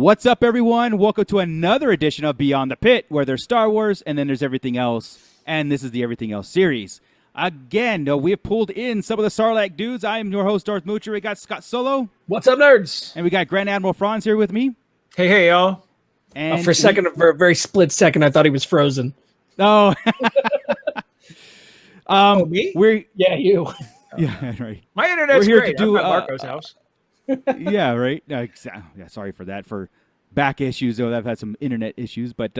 What's up, everyone? Welcome to another edition of Beyond the Pit, where there's Star Wars and then there's everything else, and this is the Everything Else series. Again, we have pulled in some of the Sarlacc dudes. I am your host, Darth Moocher. We got Scott Solo. What's up, nerds? And we got Grand Admiral Franz here with me. Hey, y'all. And For a very split second, I thought he was frozen. Oh. Me? Yeah, you. Yeah, right. My internet's We're here great. to do, I'm at Marco's house. Yeah, right. Yeah, sorry for that. For back issues, though, I've had some internet issues, but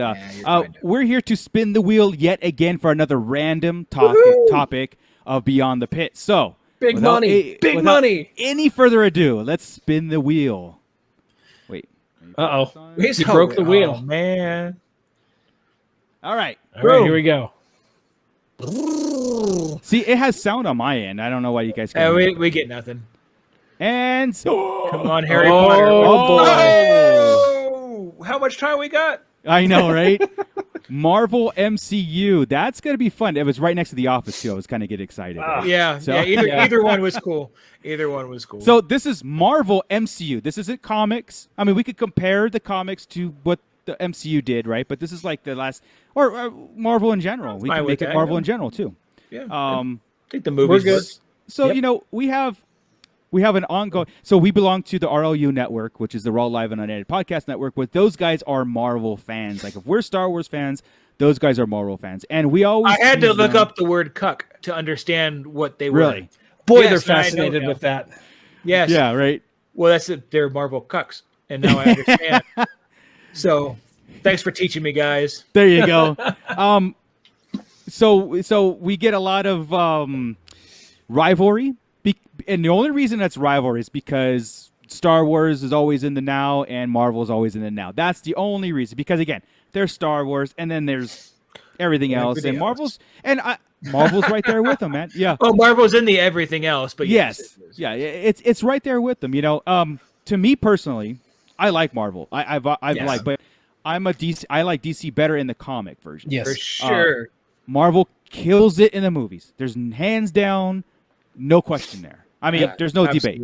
we're here to spin the wheel yet again for another random topic of Beyond the Pit. So, Big money. Any further ado, let's spin the wheel. Wait. Uh-oh. He broke the wheel. Oh, man. All right. All right, here we go. See, it has sound on my end. I don't know why you guys Yeah, can. we get nothing. And Come on, Harry Potter. Oh, boy. Oh! How much time we got? I know, right? Marvel MCU. That's going to be fun. It was right next to The Office, too. I was kind of getting excited. Either one was cool. Either one was cool. So this is Marvel MCU. This isn't comics. I mean, we could compare the comics to what the MCU did, right? But this is like the last, or Marvel in general. We can make it Marvel in general, too. Yeah. I think the movie's good. So, we have an ongoing. So we belong to the RLU network, which is the Raw Live and Unedited Podcast Network. But those guys are Marvel fans. Like if we're Star Wars fans, those guys are Marvel fans, and we always. I had to look up the word "cuck" to understand what they were. Really? Boy, Yes, they're fascinated I know with that. Yes. Yeah. Right. Well, that's it. They're Marvel cucks, and now I understand. So, thanks for teaching me, guys. There you go. So we get a lot of rivalry. And the only reason that's rivalry is because Star Wars is always in the now and Marvel is always in the now. That's the only reason. Because, again, there's Star Wars and then there's everything else. And Marvel's right there with them, man. Yeah. Oh, Marvel's in the everything else. But yes. Yeah, it's right there with them. To me personally, I like Marvel. But I'm a DC. I like DC better in the comic version. Yes. For sure. Marvel kills it in the movies. There's hands down, no question there. I mean, there's no debate.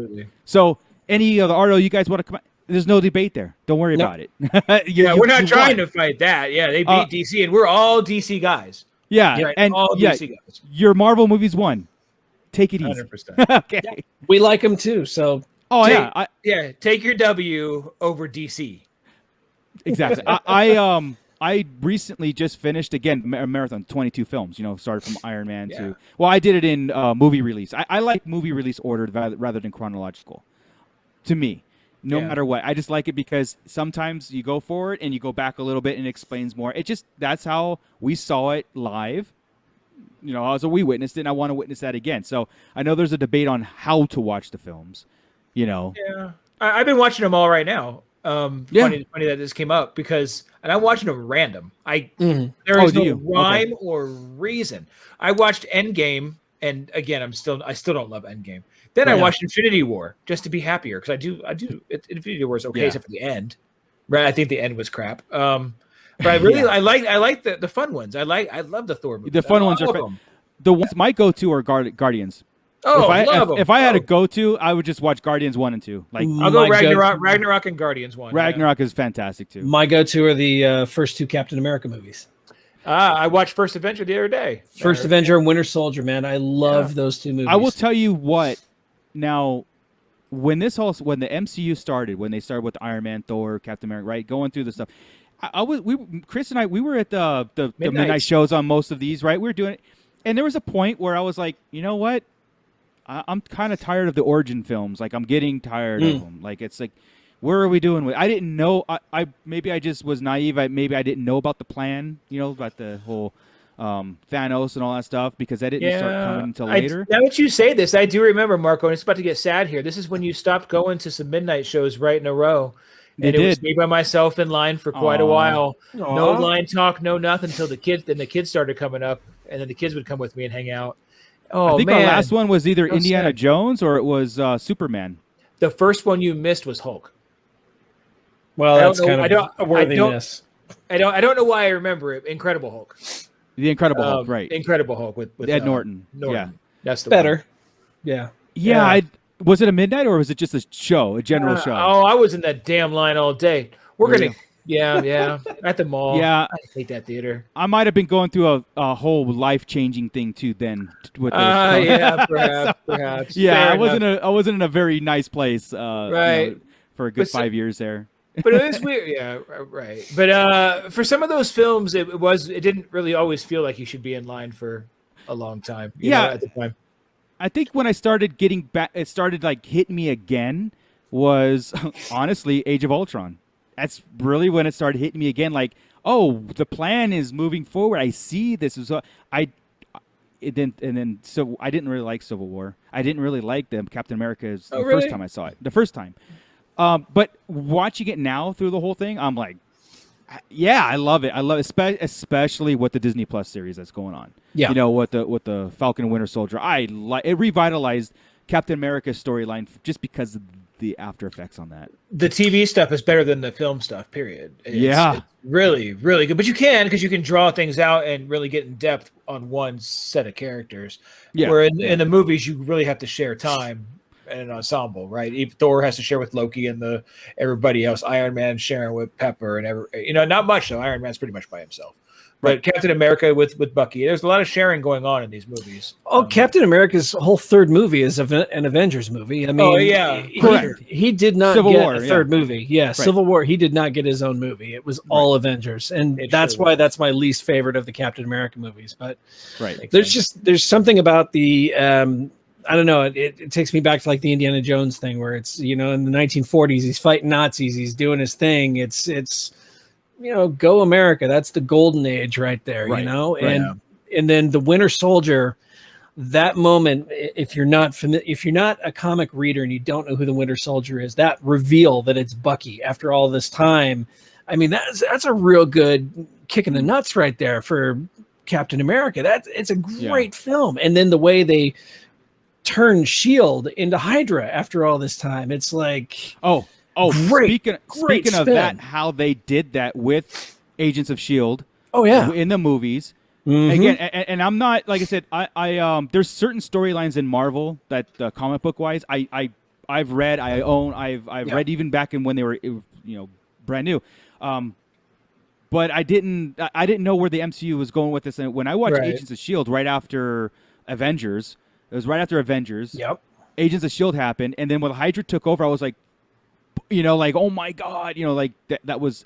So, any of the RO you guys want to come out, there's no debate there. Don't worry about it. We're not trying to fight that. Yeah, they beat DC, and we're all DC guys. Yeah, right? and all DC guys. Your Marvel movies won. Take it easy. 100%. Okay. Yeah. We like them too, so. Take your W over DC. Exactly. I recently just finished, again, a marathon, 22 films, started from Iron Man to... Well, I did it in movie release. I like movie release ordered rather than chronological, to me, no matter what. I just like it because sometimes you go forward and you go back a little bit and it explains more. That's how we saw it live. So we witnessed it, and I want to witness that again. So I know there's a debate on how to watch the films, Yeah. I've been watching them all right now. Funny that this came up and I'm watching them random. There is no rhyme or reason. I watched Endgame, and again, I still don't love Endgame. Then I watched Infinity War just to be happier because I do. Infinity War is okay except for the end. Right? I think the end was crap. But I really I like the fun ones. I love the Thor movies. The fun ones are fun. The ones my go-to are Guardians. Oh, if I had a go-to, I would just watch Guardians 1 and 2. Like I'll go Ragnarok and Guardians 1. Ragnarok is fantastic too. My go-to are the first two Captain America movies. I watched First Avenger the other day. First Avenger and Winter Soldier, man. I love those two movies. I will tell you what. Now, when the MCU started, when they started with Iron Man, Thor, Captain America, right, going through the stuff, Chris and I, we were at the midnight shows on most of these, right? We were doing it, and there was a point where I was like, you know what? I'm kind of tired of the origin films. Like, I'm getting tired of them. Like, it's like, where are we doing with? I didn't know. Maybe I just was naive. Maybe I didn't know about the plan. About the whole Thanos and all that stuff because I didn't start coming until later. Now that you say this, I do remember, Marco, and it's about to get sad here. This is when you stopped going to some midnight shows right in a row. And it was me by myself in line for quite a while. Aww. No line talk, no nothing until the kids started coming up, and then the kids would come with me and hang out. Oh, I think our last one was either Indiana Jones or it was Superman. The first one you missed was Hulk. Well, that's kind of a worthy miss. I don't know why I remember it. Incredible Hulk. The Incredible Hulk, right? Incredible Hulk with Ed Norton. Yeah, that's the better. One. Yeah. Was it a midnight or was it just a general show? Oh, I was in that damn line all day. We're going to, yeah, at the mall. Yeah. I hate that theater. I might have been going through a whole life-changing thing too then. With those yeah, perhaps. Yeah, Fair I wasn't in a very nice place right. For a good 5 years there. But it is weird. Yeah, right. But for some of those films, it didn't really always feel like you should be in line for a long time. You know, at the time. I think when I started getting back, it started like hitting me again was honestly Age of Ultron. That's really when it started hitting me again. Like, oh, the plan is moving forward. I see this is so I didn't really like Civil War. I didn't really like them. Captain America is the first time I saw it. The first time. But watching it now through the whole thing, I'm like, yeah, I love it. I love it, especially with the Disney Plus series that's going on. Yeah, you know, with the Falcon and Winter Soldier. It revitalized Captain America's storyline just because of the after effects on that. The TV stuff is better than the film stuff. Period. It's really, really good. But you can draw things out and really get in depth on one set of characters. Yeah. Where in the movies you really have to share time and an ensemble, right? Thor has to share with Loki and everybody else. Iron Man sharing with Pepper and not much though. Iron Man's pretty much by himself. But Captain America with Bucky, there's a lot of sharing going on in these movies. Oh, Captain America's whole third movie is an Avengers movie. I mean, correct. He did not Civil get War, a third movie. Yeah, Civil War. He did not get his own movie. It was all Avengers, and that's why that's my least favorite of the Captain America movies. But there's something about the. I don't know. It takes me back to like the Indiana Jones thing, where it's in the 1940s, he's fighting Nazis, he's doing his thing. It's go America. That's the golden age right there. And then the Winter Soldier. That moment, if you're not a comic reader and you don't know who the Winter Soldier is, that reveal that it's Bucky after all this time, I mean that's a real good kick in the nuts right there for Captain America. It's a great film, and then the way they turn SHIELD into Hydra after all this time. It's like great. Speaking of that, how they did that with Agents of SHIELD. Oh yeah, in the movies. Mm-hmm. Again, and I'm not, like I said, I there's certain storylines in Marvel that comic book wise I've read, I own, I've read even back in when they were brand new. But I didn't know where the MCU was going with this. And when I watched Agents of SHIELD right after Avengers. It was right after Avengers. Yep. Agents of SHIELD happened, and then when Hydra took over, I was like, oh my god, like that was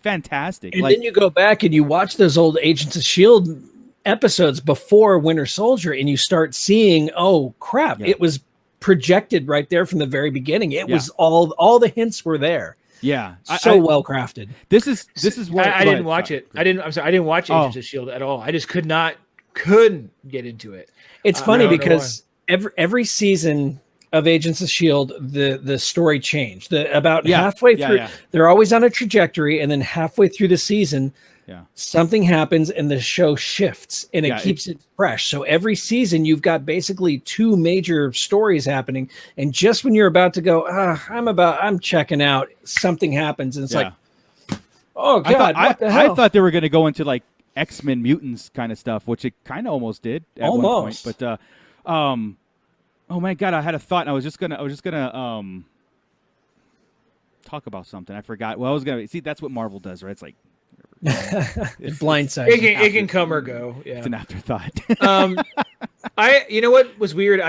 fantastic. And then you go back and you watch those old Agents of SHIELD episodes before Winter Soldier, and you start seeing, oh crap, it was projected right there from the very beginning. It was all the hints were there. Yeah, so well crafted. This is what I didn't watch it. I didn't watch Agents of SHIELD at all. I just couldn't get into it. It's funny because every season of Agents of SHIELD, the story changed. Halfway through, they're always on a trajectory, and then halfway through the season, something happens and the show shifts, and it keeps it fresh. So every season, you've got basically two major stories happening, and just when you're about to go, I'm checking out, something happens, and it's like, oh god, what the hell? I thought they were going to go into like X-Men Mutants kind of stuff, which it kind of almost did at one point. But oh my god, I had a thought, and I was just gonna talk about something. I forgot. Well, I was gonna see. That's what Marvel does, right? It's like it blindsides. It can come or go. Yeah, it's an afterthought. What was weird?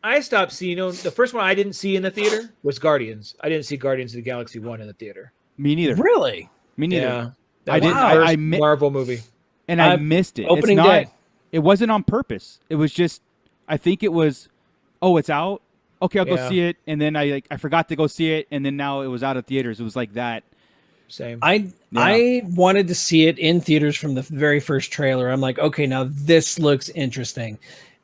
I stopped seeing. The first one I didn't see in the theater was Guardians. I didn't see Guardians of the Galaxy 1 in the theater. Me neither. Really? Me neither. Yeah. I Marvel movie, and I missed it. Opening day. It wasn't on purpose. It was just, I think it was, it's out. Okay, I'll go see it, and then I forgot to go see it, and then now it was out of theaters. It was like that. Same. I wanted to see it in theaters from the very first trailer. I'm like, okay, now this looks interesting,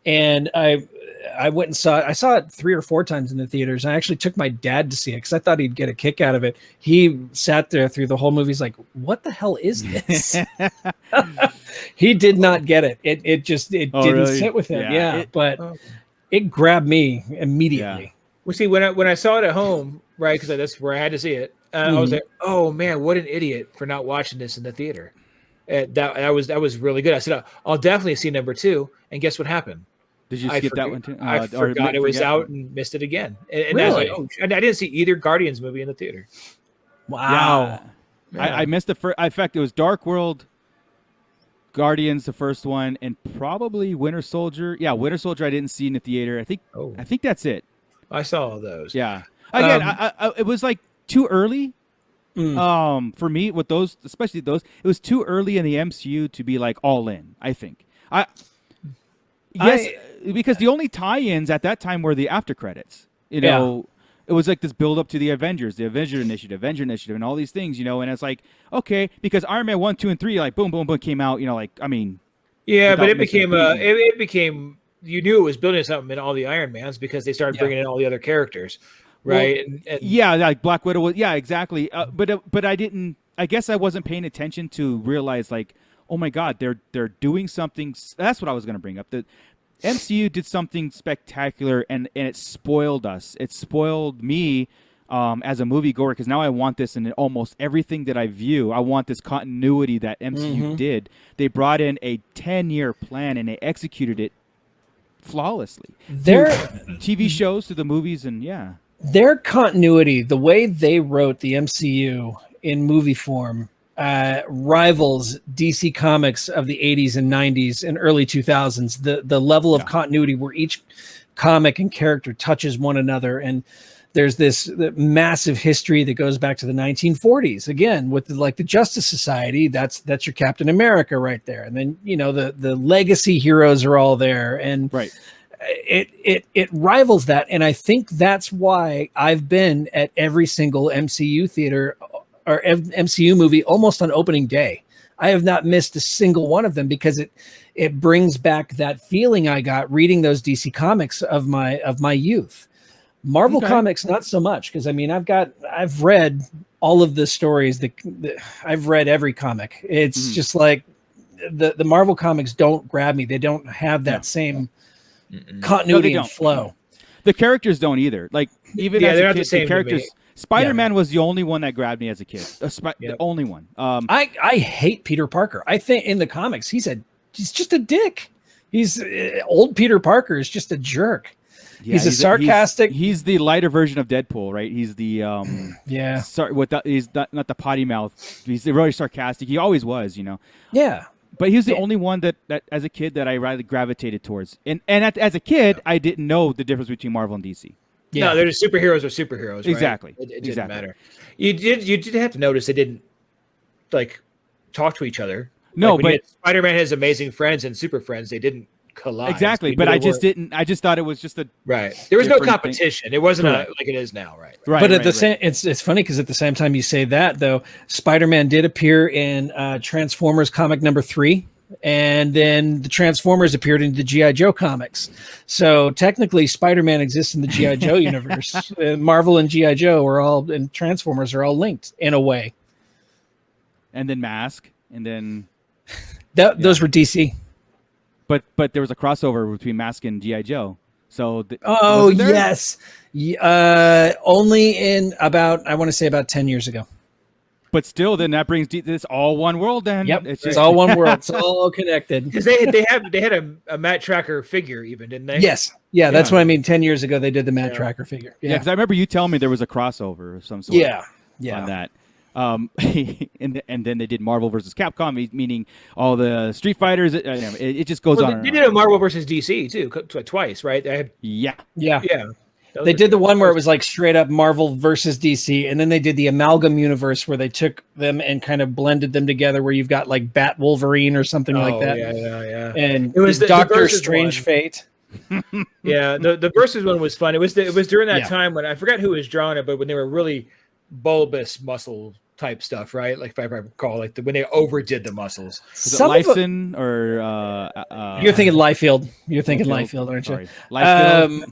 and I went and saw it. I saw it 3 or 4 times in the theaters. I actually took my dad to see it because I thought he'd get a kick out of it. He sat there through the whole movie. He's like, what the hell is this? He did not get it. It didn't really? sit with him. But it grabbed me immediately. Yeah. Well, see, when I saw it at home, right, because that's where I had to see it, I was like, oh man, what an idiot for not watching this in the theater. That was really good. I said, I'll definitely see number 2. And guess what happened? Did you skip that one too? I forgot it was out and missed it again. And really? I was like, I didn't see either Guardians movie in the theater. Wow. Yeah. I missed the first. In fact, it was Dark World, Guardians, the first one, and probably Winter Soldier. Yeah, Winter Soldier I didn't see in the theater. I think that's it. I saw all those. Yeah. Again, it was like too early. For me, with those, especially those, it was too early in the MCU to be like all in. I think. Because the only tie-ins at that time were the after credits. You know, it was like this build up to the Avengers, the Avenger Initiative, and all these things. You know, and it's like, okay, because Iron Man 1, 2, and 3, like boom, boom, boom, came out. You know, like I mean, but it became it became. You knew it was building something in all the Iron Mans because they started bringing in all the other characters. Right. Well, yeah, like Black Widow was. Yeah, exactly. But I didn't. I guess I wasn't paying attention to realize like, oh my God, they're doing something. That's what I was going to bring up. The MCU did something spectacular, and it spoiled us. It spoiled me as a moviegoer because now I want this in almost everything that I view. I want this continuity that MCU did. They brought in a 10-year plan and they executed it flawlessly. Their TV shows to the movies and their continuity, the way they wrote the MCU in movie form, rivals DC Comics of the 80s and 90s and early 2000s. The level of continuity where each comic and character touches one another, and there's this massive history that goes back to the 1940s. Again, with the Justice Society, that's your Captain America right there, and then the legacy heroes are all there, and it rivals that, and I think that's why I've been at every single MCU theater or MCU movie almost on opening day. I have not missed a single one of them because it brings back that feeling I got reading those DC comics of my youth. Marvel comics not so much, because I mean I've read all of the stories that I've read every comic. It's just like the Marvel comics don't grab me. They don't have that same continuity and flow. The characters don't either. Like even as a kid, the characters. Spider-Man was the only one that grabbed me as a kid. The only one. I hate Peter Parker. I think in the comics he's just a dick. He's old Peter Parker is just a jerk. Yeah, he's a sarcastic. He's the lighter version of Deadpool, right? He's the he's not the potty mouth. He's really sarcastic. He always was, Yeah. But he was the only one that as a kid that I really gravitated towards. And as a kid, I didn't know the difference between Marvel and DC. Yeah. No, they're just superheroes or superheroes. Right? Exactly. It didn't matter. You did have to notice they didn't like talk to each other. No, but Spider-Man has amazing friends and super friends. They didn't collide. Exactly, but I just didn't. I just thought it was just a There was no competition. It wasn't like it is now, right? But at the same, it's funny because at the same time you say that though, Spider-Man did appear in Transformers comic number 3. And then the Transformers appeared in the G.I. Joe comics. So technically Spider-Man exists in the G.I. Joe universe. Marvel and G.I. Joe and Transformers are all linked in a way. And then Mask. And then... Those were DC. But there was a crossover between Mask and G.I. Joe. So yes. Only in about 10 years ago. But still, then that brings this all one world. Then it's all one world. It's all connected. Because they had a Matt Tracker figure, even didn't they? Yes, that's what I mean. 10 years ago, they did the Matt Tracker figure. Yeah, because I remember you telling me there was a crossover of some sort. On that. And then they did Marvel versus Capcom, meaning all the Street Fighters. It just goes on. They did a Marvel versus DC too, twice, right? Yeah. They did the one where it was like straight up Marvel versus DC, and then they did the amalgam universe where they took them and kind of blended them together, where you've got like Bat Wolverine or something like that. Yeah. And it was Doctor Strange Fate. The versus one was fun. It was during that time when I forgot who was drawing it, but when they were really bulbous muscle type stuff, right? Like if I recall, like when they overdid the muscles. Was it Lyson or you're thinking Liefeld? You're thinking Liefeld, aren't you? Liefeld.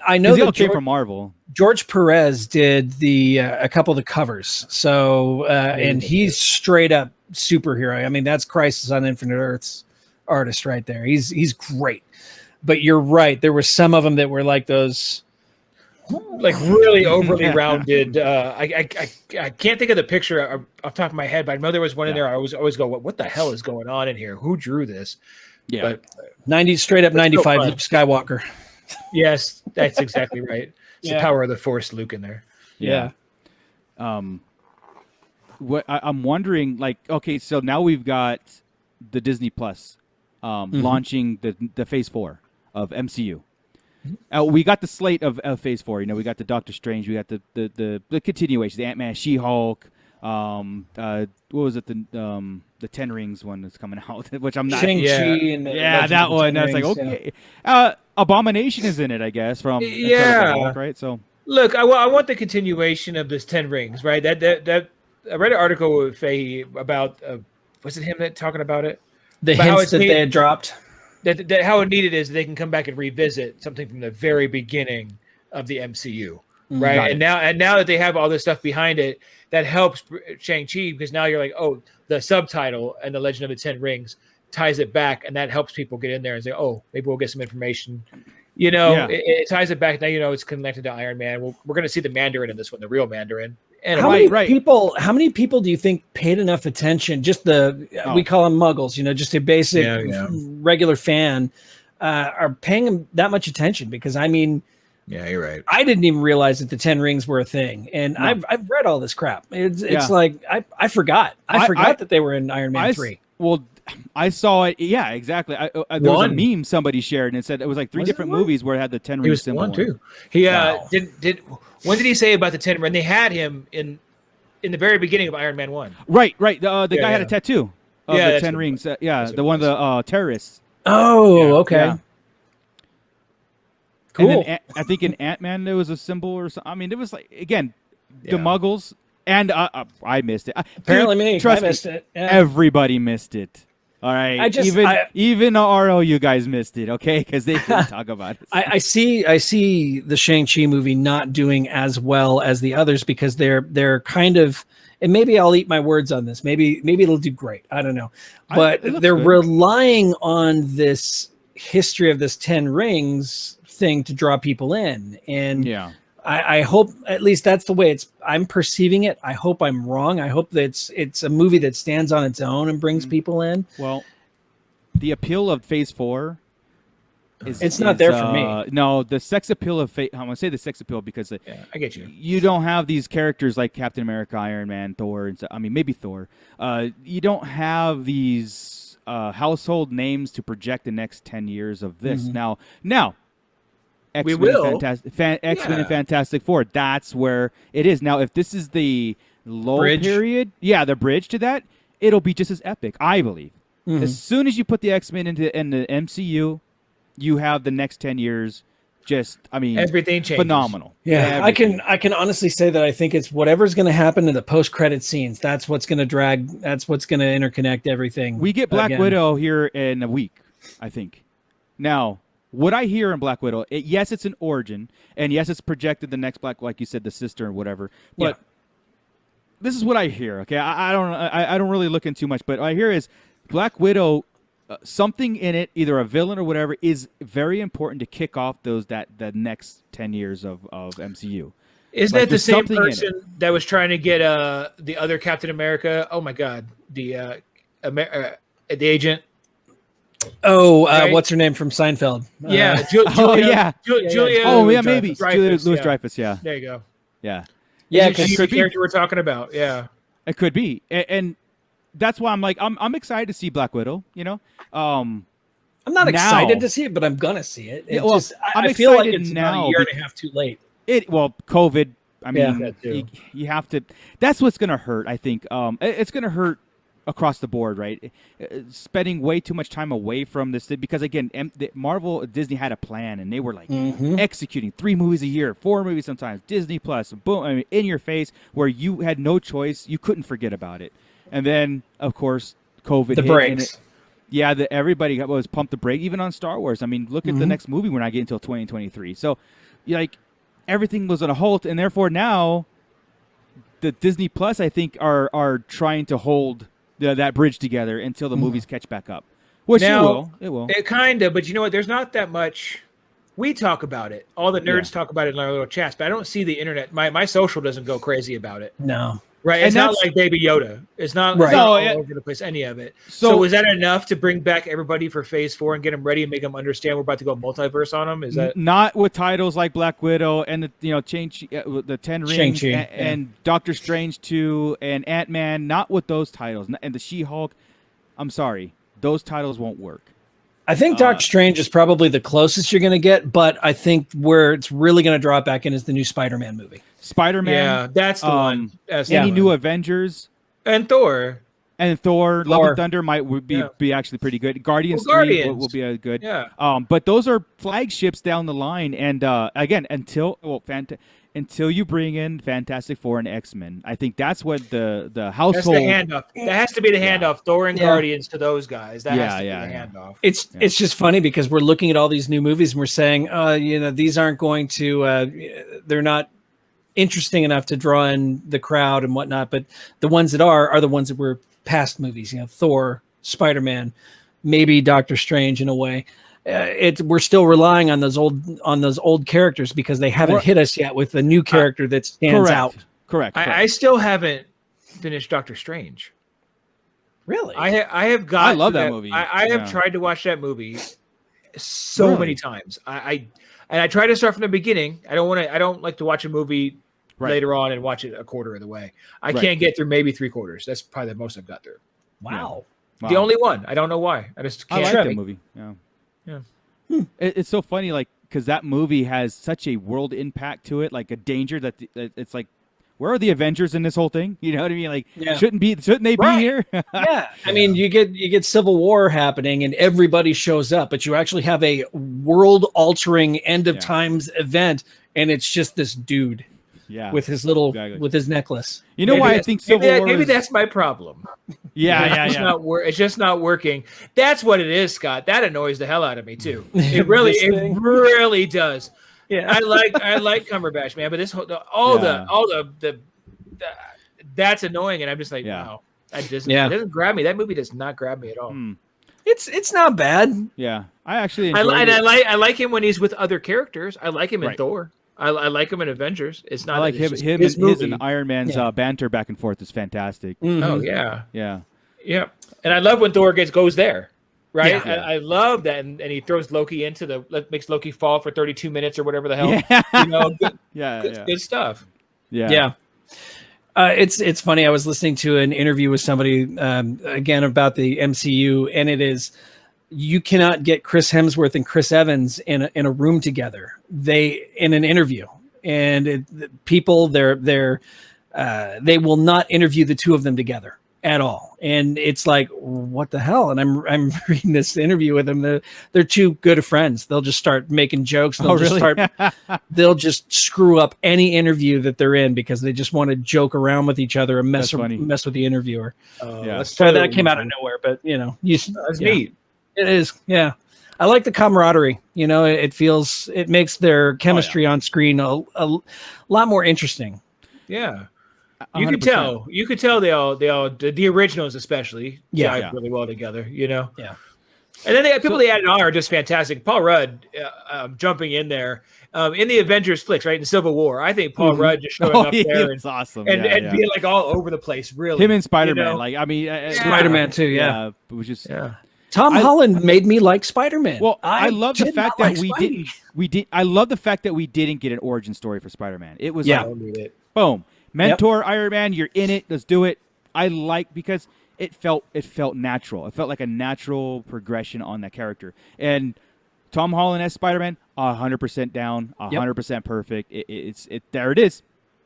I know that came from Marvel. George Perez did a couple of the covers, so and he's straight up superhero. I mean, that's Crisis on Infinite Earths artist right there. He's great. But you're right. There were some of them that were like those. Like really overly rounded. I can't think of the picture off the top of my head, but I know there was one in there. I always go, what the hell is going on in here? Who drew this? Yeah, but 90 straight up 95 Luke Skywalker. Yes, that's exactly right. It's the power of the Force, Luke, in there. Yeah. what I'm wondering, like, okay, so now we've got the Disney Plus launching the Phase 4 of MCU. We got the slate of Phase 4. You know, we got the Doctor Strange, we got the continuation, the Ant-Man, She-Hulk. What was it? The Ten Rings one that's coming out, which I'm not. Shang-Chi and that one. I was like, okay. Yeah. Abomination is in it, I guess. From Hulk, right? So look, I want the continuation of this 10 Rings, right? That I read an article with Fahey about was it him that talking about it? The hints that they had dropped. That how needed is they can come back and revisit something from the very beginning of the MCU, right? And now that they have all this stuff behind it, that helps Shang-Chi, because now you're like, oh, the subtitle and the Legend of the Ten Rings ties it back, and that helps people get in there and say, oh, maybe we'll get some information. You know, it ties it back. Now you know it's connected to Iron Man. We're going to see the Mandarin in this one, the real Mandarin. And how many people do you think paid enough attention? Just we call them muggles, you know, just a basic regular fan are paying them that much attention, because I mean, yeah, you're right. I didn't even realize that the 10 Rings were a thing, and I've read all this crap. It's like I forgot that they were in Iron Man 3. Well, I saw it. Yeah, exactly. There was a meme somebody shared, and it said it was like 3 different movies where it had the 10 Rings symbol. One too. He did. When did he say about the 10 Rings? They had him in the very beginning of Iron Man 1. Right. The guy had a tattoo of the 10 Rings. The one of the terrorists. Oh, okay. Yeah. Cool. And then I think in Ant-Man there was a symbol or something. I mean, it was like, again, the Muggles, and I missed it. Apparently, I missed it. Yeah. Everybody missed it. All right, even RO, you guys missed it, okay? Because they couldn't talk about it. I see the Shang-Chi movie not doing as well as the others, because they're kind of, and maybe I'll eat my words on this. Maybe it'll do great. I don't know, but they're relying on this history of this 10 Rings thing to draw people in, and I hope at least that's the way I'm perceiving it. I hope I'm wrong. I hope that it's a movie that stands on its own and brings people in. Well, the appeal of Phase 4 is not there for me. No, the sex appeal of I'm gonna say the sex appeal because I get you. You don't have these characters like Captain America, Iron Man, Thor, and I mean maybe Thor. You don't have these household names to project the next 10 years of this. Now. X-Men and Fantastic Four. That's where it is. Now, if this is the low period, the bridge to that, it'll be just as epic, I believe. As soon as you put the X-Men in the MCU, you have the next 10 years everything changes. Phenomenal. Yeah, everything. I can honestly say that I think it's whatever's going to happen in the post-credit scenes. That's what's going to drag. That's what's going to interconnect everything. We get Black Widow here in a week, I think. Now, what I hear in Black Widow, yes, it's an origin, and yes, it's projected the next Black, like you said, the sister or whatever. But this is what I hear. Okay, I don't really look in too much, but what I hear is Black Widow, something in it, either a villain or whatever, is very important to kick off the next 10 years of MCU. Isn't that the same person that was trying to get the other Captain America? Oh my God, the agent. Oh, right? What's her name from Seinfeld? Julia. Julia Louis-Dreyfus. Yeah. There you go. Yeah. Yeah, because the character we're talking about. Yeah. It could be, and that's why I'm like I'm excited to see Black Widow. You know, I'm not excited to see it, but I'm gonna see it. I feel like it's now, about a year and a half too late. COVID. I mean, you have to. That's what's gonna hurt. I think it's gonna hurt across the board, right? Spending way too much time away from this, because again, Marvel, Disney had a plan, and they were like executing 3 movies a year, 4 movies sometimes, Disney Plus, boom, I mean, in your face, where you had no choice, you couldn't forget about it. And then, of course, COVID the hit, brakes. Everybody was pumped the brake, even on Star Wars. I mean, look at the next movie we're not getting until 2023. So, everything was on a halt, and therefore now, the Disney Plus, I think, are trying to hold that bridge together until the movies catch back up. Which it will. It kind of, but you know what? There's not that much. We talk about it. All the nerds talk about it in our little chats, but I don't see the internet. My social doesn't go crazy about it. No. Right. It's not like Baby Yoda. It's not, right. it's not all over the place, any of it. So was that enough to bring back everybody for phase 4 and get them ready and make them understand we're about to go multiverse on them? Is that not with titles like Black Widow and the 10 Rings and Doctor Strange 2 and Ant-Man, not with those titles. And the She-Hulk, I'm sorry, those titles won't work. I think Doctor Strange is probably the closest you're going to get, but I think where it's really going to draw it back in is the new Spider-Man movie. Spider-Man. Yeah, that's the one. Any new Avengers. And Thor. Love and Thunder would be actually pretty good. Guardians 3 will be a good. Yeah. But those are flagships down the line. And again, until you bring in Fantastic Four and X-Men, I think that's what the household. That's the handoff. That has to be the handoff. Thor and Guardians to those guys. That has to be the handoff. It's just funny because we're looking at all these new movies and we're saying, these aren't going to. They're not interesting enough to draw in the crowd and whatnot. But the ones that are the ones that were past movies. Thor, Spider-Man, maybe Doctor Strange in a way. We're still relying on those old characters because they haven't hit us yet with a new character that stands out. Correct. I still haven't finished Doctor Strange. Really? I have got. I love that movie. I have tried to watch that movie so many times. I try to start from the beginning. I don't like to watch a movie later on and watch it a quarter of the way. I can't get through maybe 3/4. That's probably the most I've got through. Wow. The only one. I don't know why. I just can't. I like that movie. Yeah. It's so funny, because that movie has such a world impact to it, like a danger that it's like, where are the Avengers in this whole thing? You know what I mean? Shouldn't they be here? Yeah. I mean, you get Civil War happening and everybody shows up, but you actually have a world-altering end of times event, and it's just this dude. Yeah, with his with his necklace. You know why I think Civil War? Maybe that's my problem. It's just not working. That's what it is, Scott. That annoys the hell out of me too. It really does. Yeah, I like Cumberbatch, man, but this that's annoying, and I'm just like, wow, it doesn't grab me. That movie does not grab me at all. It's not bad. Yeah, I actually I like him when he's with other characters. I like him in Thor. I like him in Avengers. It's not. I like him and Iron Man's banter back and forth is fantastic. Mm-hmm. Oh yeah. And I love when Thor goes there, right? Yeah. I love that, and he throws Loki makes Loki fall for 32 minutes or whatever the hell. Good stuff. Yeah. It's funny. I was listening to an interview with somebody again about the MCU, and it is. You cannot get Chris Hemsworth and Chris Evans in a room together. In an interview, and people they will not interview the two of them together at all. And it's like, what the hell? And I'm reading this interview with them. They're two good friends. They'll just start making jokes. They'll just screw up any interview that they're in because they just want to joke around with each other and mess with the interviewer. So that came out of nowhere, but that's neat. It is, yeah. I like the camaraderie. It makes their chemistry on screen a lot more interesting. Yeah, 100%. You could tell they all the originals especially jive really well together. Yeah. And then people they added on are just fantastic. Paul Rudd jumping in there in the Avengers flicks, right in Civil War. I think Paul Rudd just showing up there and awesome, and being like all over the place. Really, him and Spider-Man. Spider-Man too. Yeah, it was just Tom Holland made me like Spider-Man. Well, I love the fact that we didn't. I love the fact that we didn't get an origin story for Spider-Man. It was boom, mentor Iron Man. You're in it. Let's do it. Because it felt natural. It felt like a natural progression on that character. And Tom Holland as Spider-Man, 100% down, 100% perfect. There it is.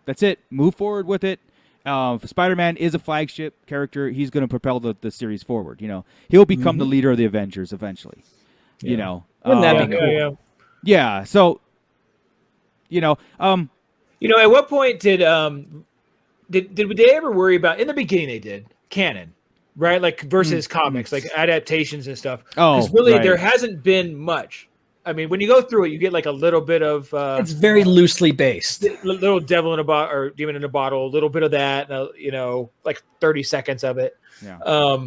That's it. Move forward with it. Spider-Man is a flagship character. He's going to propel the series forward. He'll become the leader of the Avengers eventually. Wouldn't that be cool? Yeah. So, at what point did they ever worry about? In the beginning, they did canon, right? Like versus comics, like adaptations and stuff. Because there hasn't been much. I mean, when you go through it, you get like a little bit of. It's very loosely based. Little devil in a bottle or demon in a bottle. A little bit of that. Like 30 seconds of it. Yeah.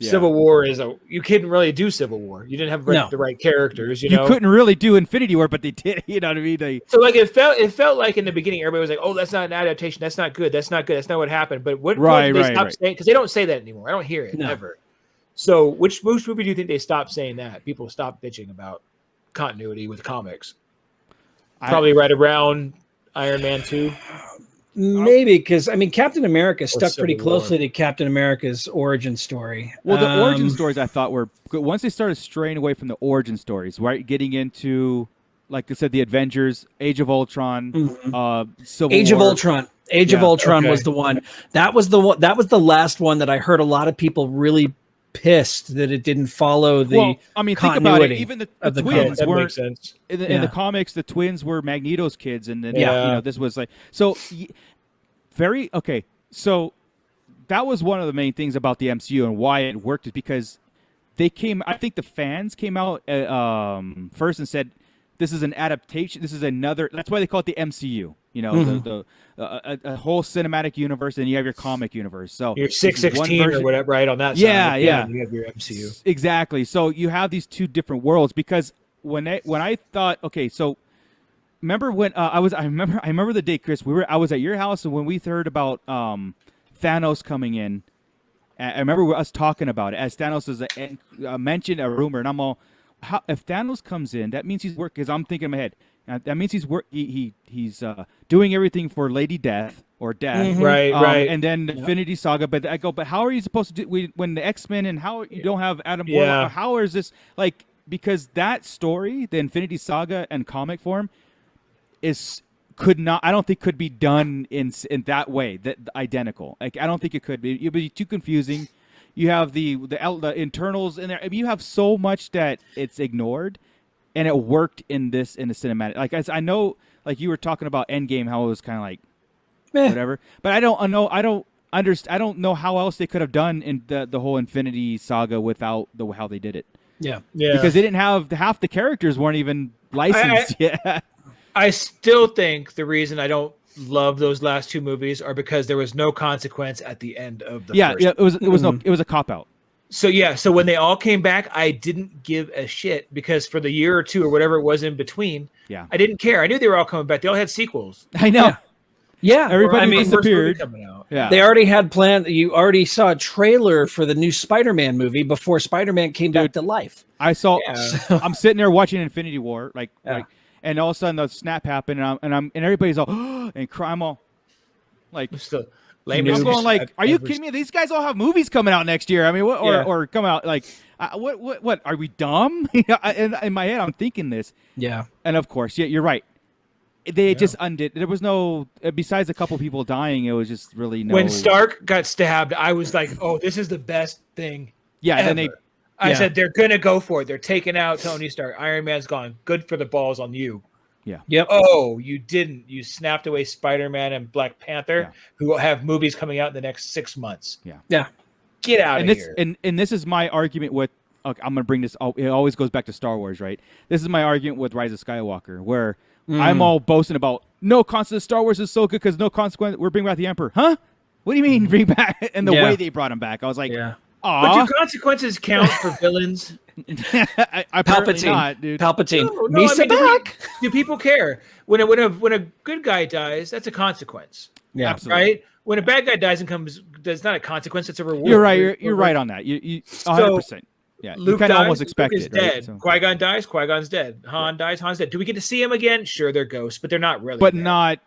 Civil War you couldn't really do Civil War. You didn't have the right characters. You couldn't really do Infinity War, but they did. You know what I mean? So like it felt like in the beginning everybody was like, "Oh, that's not an adaptation. That's not good. That's not good. That's not what happened." But what did they stop saying? Because they don't say that anymore. I don't hear it ever. So which movie do you think they stopped saying that? People stopped bitching about continuity with comics. Probably right around Iron Man 2. Maybe, because I mean, Captain America stuck pretty closely to Captain America's origin story. Well, the origin stories I thought were good. Once they started straying away from the origin stories, right, getting into, like I said, the Avengers, Age of Ultron, Civil Age War. of Ultron. Age of Ultron was the one. That was the one. That was the last one that I heard a lot of people really pissed that it didn't follow the think about it. Even the twins weren't. In the comics, the twins were Magneto's kids, and then this was like so. Very okay. So that was one of the main things about the MCU and why it worked is because they came. I think the fans came out first and said, "This is an adaptation. This is another." That's why they call it the MCU. You know, a whole cinematic universe, and you have your comic universe. So you're 616 or whatever, right on that side. Yeah. You have your MCU. Exactly. So you have these two different worlds because when I thought, okay, so remember when I remember the day, Chris, I was at your house, and when we heard about Thanos coming in, I remember us talking about it as Thanos is mentioned a rumor, and I'm all, if Thanos comes in, that means he's working. Because I'm thinking in my head. That means he's doing everything for Lady Death or Death, right? And then Infinity Saga. But I go, but how are you supposed to do when the X-Men and how you don't have Adam Warlock? How is this like? Because that story, the Infinity Saga and comic form, I don't think could be done in that way, that identical. Like I don't think it could be. It'd be too confusing. You have the internals in there. I mean, you have so much that it's ignored. And it worked in the cinematic. Like as I know, like you were talking about Endgame, how it was kind of like whatever. But I don't know. I don't understand. I don't know how else they could have done in the whole Infinity Saga without how they did it. Yeah. Because they didn't have half the characters weren't even licensed yet. I still think the reason I don't love those last two movies are because there was no consequence at the end of the first. It was a cop out. So when they all came back, I didn't give a shit because for the year or two or whatever it was in between, I didn't care. I knew they were all coming back. They all had sequels. I know. Yeah. Everybody disappeared. Yeah. They already had planned. You already saw a trailer for the new Spider-Man movie before Spider-Man came back to life. I saw. I'm sitting there watching Infinity War, and all of a sudden the snap happened, and everybody's all and cry. I'm all like. I'm going like, are you kidding me? These guys all have movies coming out next year. I mean, or come out like, what? Are we dumb? In my head, I'm thinking this. Yeah. And of course, you're right. They just undid. There was no, besides a couple people dying, it was just really no. When Stark got stabbed, I was like, oh, this is the best thing. Yeah. Ever. And then I said they're gonna go for it. They're taking out Tony Stark. Iron Man's gone. Good for the balls on you. Yeah. Yep. Oh, you didn't. You snapped away Spider-Man and Black Panther, who will have movies coming out in the next 6 months. Yeah. Yeah. Get out of here. And this is my argument with. Okay, I'm gonna bring this. It always goes back to Star Wars, right? This is my argument with Rise of Skywalker, where I'm all boasting about no consequence. Star Wars is so good because no consequence. We're bringing back the Emperor, huh? What do you mean bring back? And the way they brought him back, I was like, but do consequences count for villains? Palpatine, not, dude. Palpatine. No, Misa back. Do people care when a good guy dies? That's a consequence. Yeah, absolutely. Right. When a bad guy dies and comes, that's not a consequence. It's a reward. You're right. You're right on that. You 100%. Yeah, Luke you kind of almost expect Luke is it. Dead. Right? So, Qui-Gon dies. Qui-Gon's dead. Han dies. Han's dead. Do we get to see him again? Sure, they're ghosts, but they're not really. But not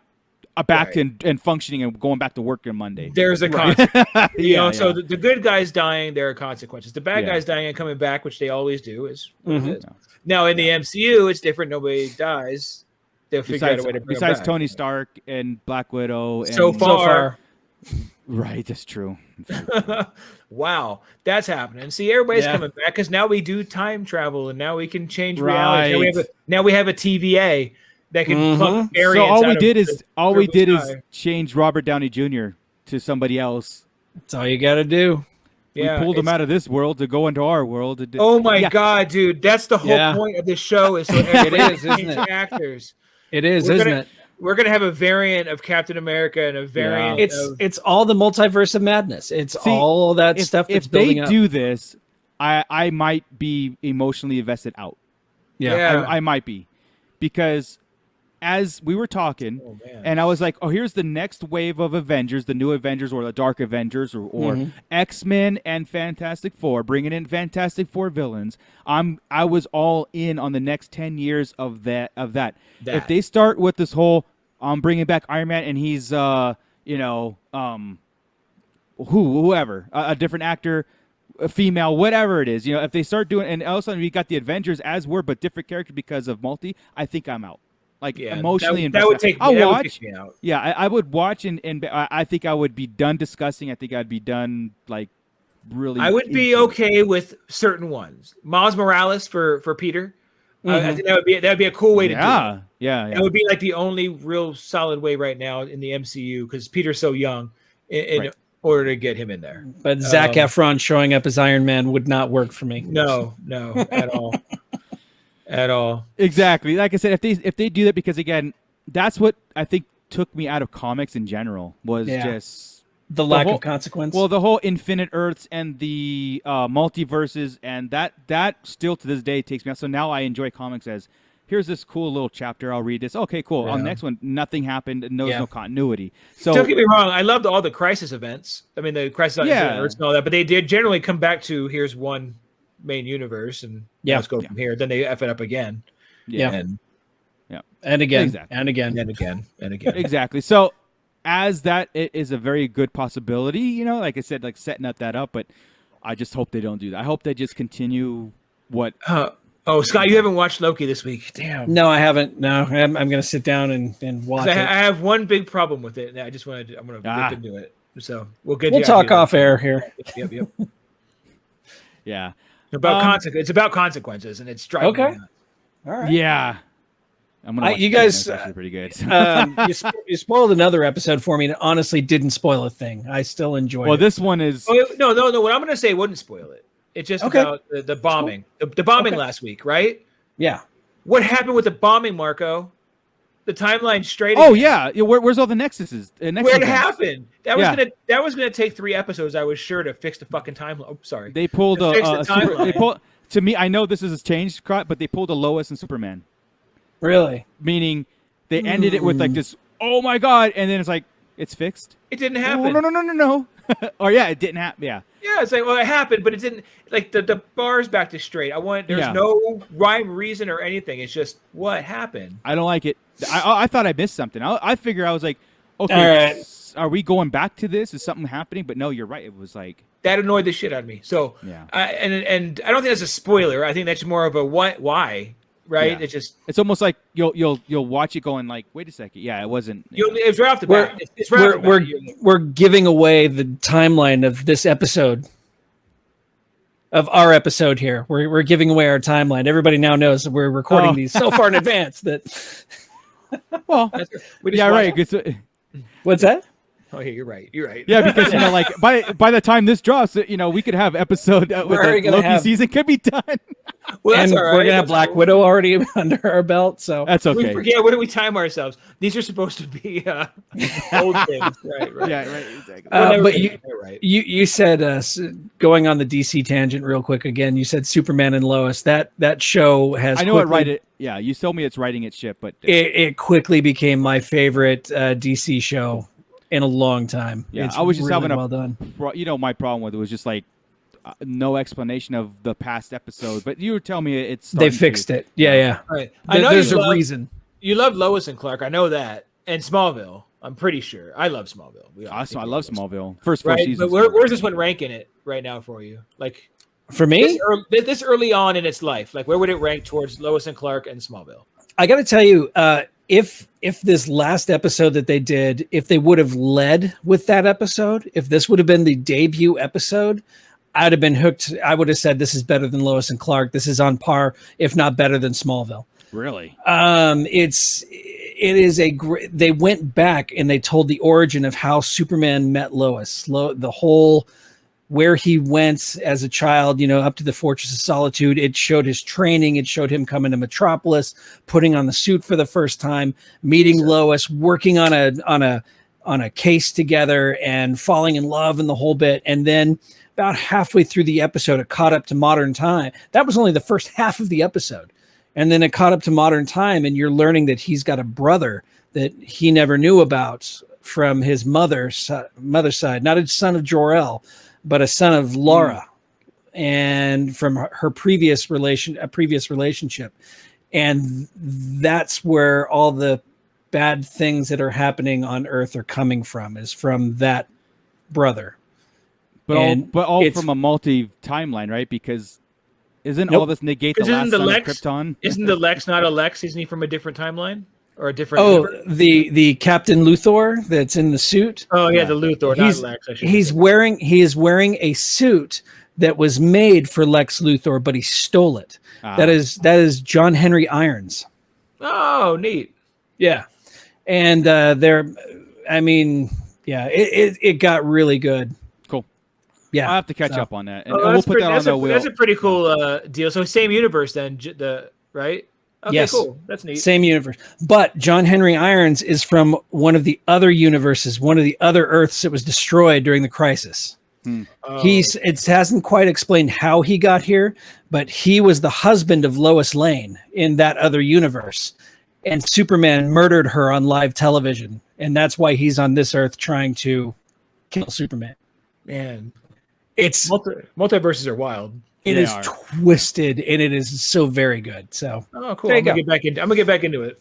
back and functioning and going back to work on Monday. There's a consequence. So the good guys dying, there are consequences. The bad guys dying and coming back, which they always do, is what it is. Now in the MCU, it's different. Nobody dies. They'll figure out a way to bring besides back. Tony Stark and Black Widow. And So far. Right, that's true. Wow, that's happening. See, everybody's coming back because now we do time travel and now we can change reality. Now we have a TVA that can plug variants. So all we did is change Robert Downey Jr. to somebody else. That's all you got to do. We pulled him out of this world to go into our world. Oh my God, dude! That's the whole point of this show. Is so it is, isn't it? Actors. It is, isn't it? we're gonna have a variant of Captain America and a variant. It's all the multiverse of madness. It's all that stuff that's building up. If they do this, I might be emotionally invested out. Yeah. I might be, because as we were talking, and I was like, oh, here's the next wave of Avengers, the new Avengers or the Dark Avengers or X-Men and Fantastic Four, bringing in Fantastic Four villains. I was all in on the next 10 years of that. If they start with this whole bringing back Iron Man and he's whoever, a different actor, a female, whatever it is, if they start doing, and all of a sudden we got the Avengers as were, but different character because of multi, I think I'm out. Like emotionally invested. That would take me out. Yeah, I would watch, and I think I would be done discussing. I think I'd be done like really. I would be okay with certain ones. Miles Morales for Peter. I think that would be a cool way to do it. Yeah. That would be like the only real solid way right now in the MCU, because Peter's so young. In order to get him in there. But Zac Efron showing up as Iron Man would not work for me. No, at all. At all. Exactly. Like I said, if they do that, because again, that's what I think took me out of comics in general, was just the lack of consequence. Well, the whole Infinite Earths and the multiverses, and that still to this day takes me out. So now I enjoy comics as, here's this cool little chapter. I'll read this. Okay, cool. On the next one, nothing happened. And no continuity. So don't get me wrong. I loved all the Crisis events. I mean, the Crisis on Infinite Earths and all that. But they did generally come back to, here's one main universe, and let's go from here. Then they F it up again. And again. Exactly. And again. And again. And again. Exactly. So as that, it is a very good possibility, like I said, like setting that up. But I just hope they don't do that. I hope they just continue what... Oh, Scott, you haven't watched Loki this week. Damn. No, I haven't. No, I'm going to sit down and watch it. I have one big problem with it, and I'm going to get into it. So we'll talk off air here. Yep. Yeah. It's about consequences, and it's driving me nuts. All right. Yeah. I'm gonna you guys actually pretty good. you spoiled another episode for me, and honestly didn't spoil a thing. I still enjoyed it. Well, this one is... Oh, no. What I'm going to say wouldn't spoil it. It's just about the bombing. Cool. The bombing last week, right? Yeah. What happened with the bombing, Marco? The timeline straight. Oh again. Yeah. Where's all the nexuses? Where it happened? That was gonna take 3 episodes. I was sure, to fix the fucking timeline. Oh, sorry. They pulled to me. I know this has changed, but they pulled a Lois and Superman. Really? Meaning they ended it with like this. Oh my god! And then it's like, it's fixed. It didn't happen. Oh, no. Or it didn't happen. Yeah. Yeah, it's like, well, it happened, but it didn't. Like the bar's back to straight. There's no rhyme, reason, or anything. It's just what happened. I don't like it. I thought I missed something. I figured, I was like, okay, are we going back to this? Is something happening? But no, you're right. It was like, that annoyed the shit out of me. So and I don't think that's a spoiler. I think that's more of a why. Right? Yeah. It's almost like you'll watch it going like, wait a second. Yeah, it wasn't. It was right off the bat. We're giving away the timeline of this episode, of our episode here. We're giving away our timeline. Everybody now knows that we're recording these so far in advance that. Well, right. What's that? Oh, yeah, you're right. Yeah, because like by the time this drops, we could have episode with the Loki season could be done. Well, that's all right. We're gonna have Black Widow already under our belt, so that's okay. What do we time ourselves? These are supposed to be old things, right? Yeah, right. Exactly. But you said, going on the DC tangent real quick again. You said Superman and Lois. That show has. I know it. Right. Yeah, you told me it's writing its ship, but it quickly became my favorite DC show in a long time. Yeah, it's I was just really having well done. My problem with it was just like no explanation of the past episode. But you were telling me they fixed it. Yeah. Right. There's a reason. You love Lois and Clark. I know that. And Smallville. I'm pretty sure. I love Smallville. I love Smallville. First 4 right? seasons. But where's this one ranking it right now for you? Like, for me, this early on in its life, like where would it rank towards Lois and Clark and Smallville? I got to tell you, if this last episode that they did, if they would have led with that episode, if this would have been the debut episode, I'd have been hooked. I would have said, this is better than Lois and Clark. This is on par, if not better than Smallville. Really? It is a great, they went back and they told the origin of how Superman met Lois, the whole where he went as a child, up to the Fortress of Solitude. It showed his training. It showed him coming to Metropolis, putting on the suit for the first time, meeting Lois, working on a case together, and falling in love and the whole bit. And then about halfway through the episode, it caught up to modern time. That was only the first half of the episode. And then it caught up to modern time, and you're learning that he's got a brother that he never knew about from his mother's side, not a son of Jor-El, but a son of Laura, and from her previous relationship. And that's where all the bad things that are happening on Earth are coming from, is from that brother. But all from a multi-timeline, right? Because isn't all this negate the last son of Krypton? Isn't the Lex not a Lex? Isn't he from a different timeline? Or a different the Captain Luthor that's in the suit. Oh yeah, the Luthor, not Lex. He is wearing a suit that was made for Lex Luthor, but he stole it. That is John Henry Irons. Oh, neat. Yeah. And it got really good. Cool. Yeah. I'll have to catch up on that. And we'll put that on the wheel. That's a pretty cool deal. So same universe then, right? Okay, yes. Cool. That's neat. Same universe. But John Henry Irons is from one of the other universes, one of the other Earths that was destroyed during the crisis. It hasn't quite explained how he got here, but he was the husband of Lois Lane in that other universe. And Superman murdered her on live television. And that's why he's on this Earth trying to kill Superman. Man. It's multiverses are wild. It is twisted, and it is so very good. So, cool. I'm gonna get back into it.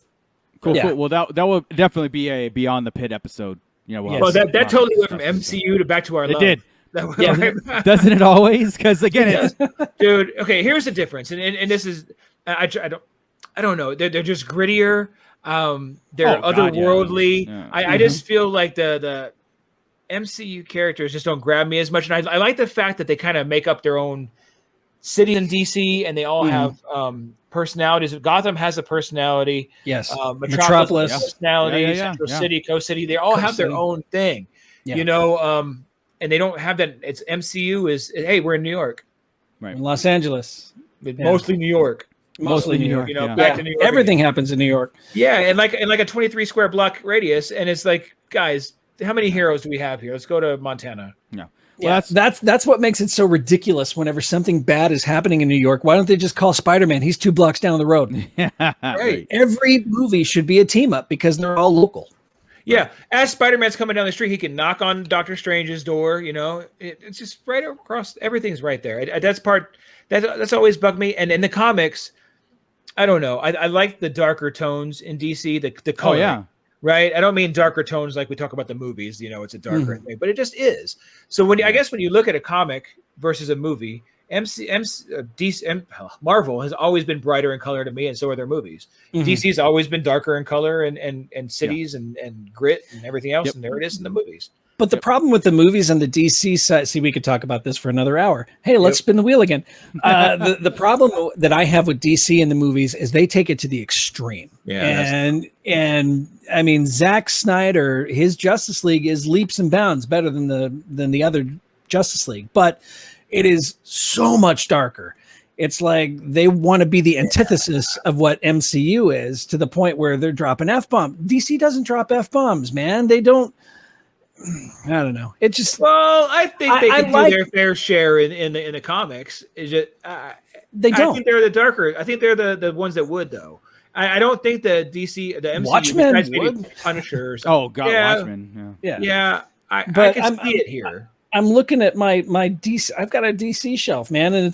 Cool, cool. Well, that will definitely be a Beyond the Pit episode. Well, that totally went from MCU to back to our love. It did. Doesn't it always? Because again, dude. Okay, here's the difference, and this is I don't know. They're just grittier. They're otherworldly. Yeah. I just feel like the MCU characters just don't grab me as much, and I like the fact that they kind of make up their own city in DC, and they all have personalities. Gotham has a personality. Yes. Metropolis has a personality. Central City, Coast City. They all have their own thing. Yeah. And they don't have that. It's MCU is, hey, we're in New York. Right. In Los Angeles. Mostly New York. Mostly New York. Back to New York. Everything happens in New York. Yeah, and like a 23 square block radius, and it's like, guys, how many heroes do we have here? Let's go to Montana. No. Well, that's what makes it so ridiculous. Whenever something bad is happening in New York, why don't they just call Spider-Man? He's 2 blocks down the road. Right. Every movie should be a team up because they're all local. Yeah, as Spider-Man's coming down the street, he can knock on Doctor Strange's door. It's just right across. Everything's right there. That's always bugged me. And in the comics, I don't know. I like the darker tones in DC. The color. Oh, yeah. Right. I don't mean darker tones like we talk about the movies. It's a darker thing, but it just is. So when you look at a comic versus a movie, Marvel has always been brighter in color to me, and so are their movies. DC's always been darker in color and cities and grit and everything else, and there it is in the movies. But the problem with the movies on the DC side, see, we could talk about this for another hour. Hey, let's spin the wheel again. The problem that I have with DC in the movies is they take it to the extreme. Yeah, and I mean, Zack Snyder, his Justice League is leaps and bounds better than the other Justice League, but it is so much darker. It's like they want to be the antithesis of what MCU is, to the point where they're dropping F-bombs. DC doesn't drop F-bombs, man. They don't. I don't know. It just. Well, I think they can do their fair share in the comics. Is it? They don't. I think they're the darker. I think they're the ones that would, though. I don't think the MCU Watchmen would. Punisher. Oh God, yeah. Watchmen. Yeah. I can see it here. I'm looking at my DC. I've got a DC shelf, man, and